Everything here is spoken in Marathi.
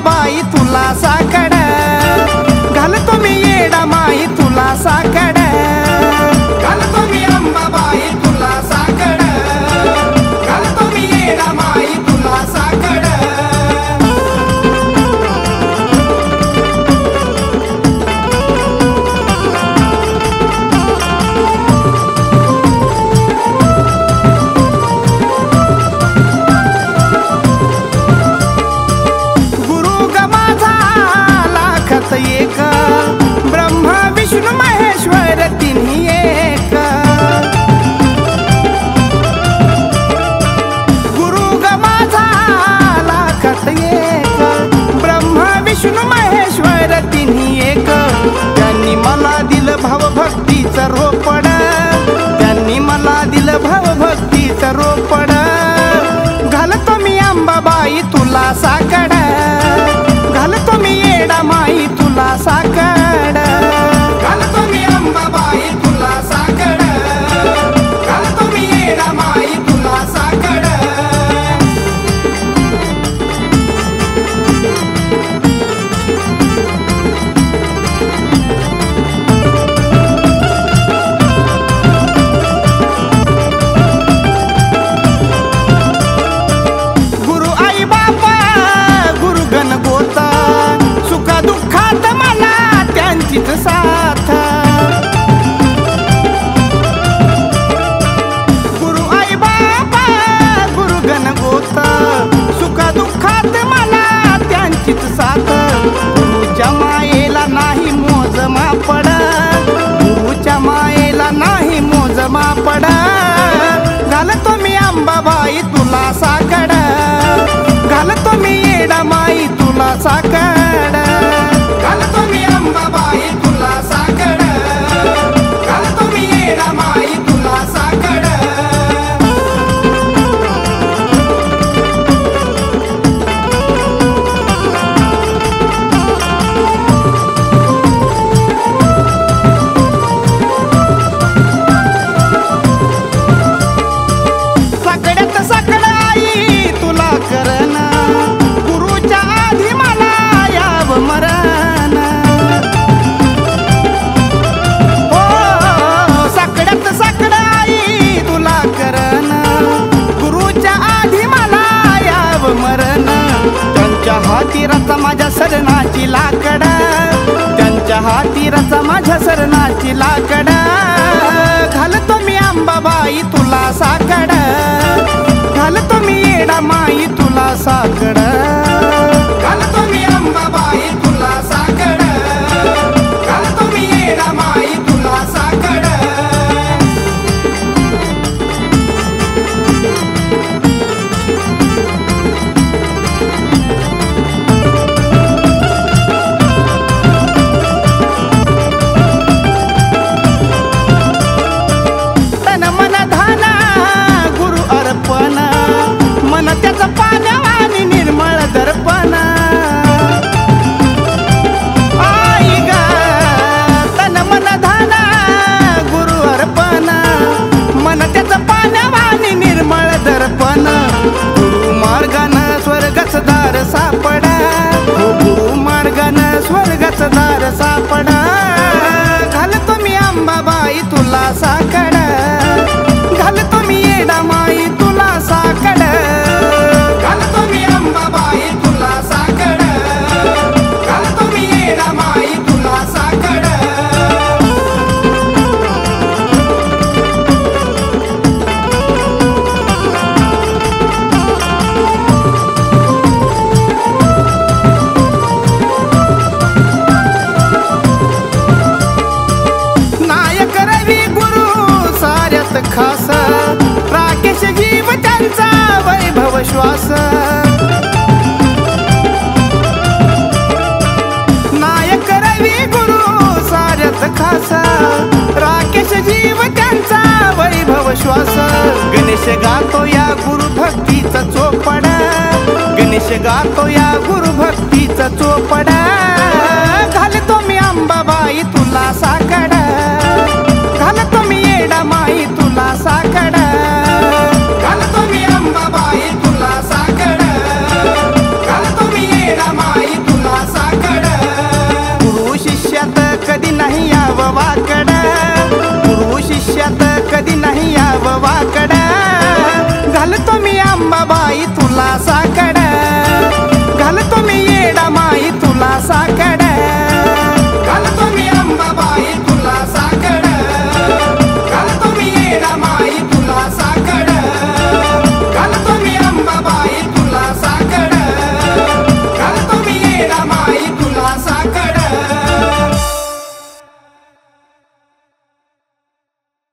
अंबाबाई तुला साकड घालतो मी येडा माई तुला साकड घालतो मी अंबाबाई तुला साकड घालतो मी येडा माई तुला साकड एक ब्रह्मा विष्णू महेश्वर तिन्ही एक गुरु ग माझा लाखात एक ब्रह्मा विष्णू महेश्वर तिन्ही एक त्यांनी मला दिलं भावभक्तीचं रोपड त्यांनी मला दिलं भावभक्तीचं रोपड घालतो मी अंबाबाई तुला साकड घालतो मी येडा माई तुला साकड घालतो मी अंबाबाई तुला साकड घालतो मी येडा माई तुला साकड गुरु आई बापा गुरु गण गोता सुखा दुःखात मला त्यांचीच साथ गुरु आई बाबा गुरु गण गोता सुखा दुःखात मला त्यांचीच साथ गुरुच्या मायेला नाही मोज मापड गुरुच्या मायेला नाही मोज मापड घालतो मी अंबाबाई तुला साकड घालतो मी येडा माई तुला साकड घालतो मी अंबाबाई तुला साकड घालतो मी येडा माई तुला साकड साकड्यात साकड आई तुला करन गुरुच्या आधी मला याव मरण हो साकड्यात साकड आई तुला करन गुरुच्या आधी मला याव मरण त्यांच्या हाती रचा माझ्या सरणाची लाकड त्यांच्या हाती रचा माझ्या सरणाची लाकड घालतो मी अंबाबाई तुला साकड घालतो मी येडा माई तुला साकड घालतो मी अंबाबाई तुला साकड घालतो मी येडा माई तुला साकड तन मन धन गुरु अर्पण मन त्याचं पाण्यावानी निर्मळ दर्पण आई ग तन मन धन गुरु अर्पण मन त्याचं पाण्यावानी निर्मळ दर्पण गुरु मार्गान स्वर्गाच दार सापड गुरु मार्गान स्वर्गाच दार सापड घालतो मी अंबाबाई तुला साकड घालतो मी येडा माई तुला साकड घालतो मी अंबाबाई तुला साकड घालतो मी येडा माई तुला साकड नायक रवी गुरु साऱ्यात खास राकेश जीव त्यांचा वैभव श्वास नायक रवी गुरु साऱ्यात खास राकेश जीव त्यांचा वैभव श्वास गणेश गातो या गुरु भक्तीचा चोपड गणेश गातो या गुरु भक्तीचा चोपड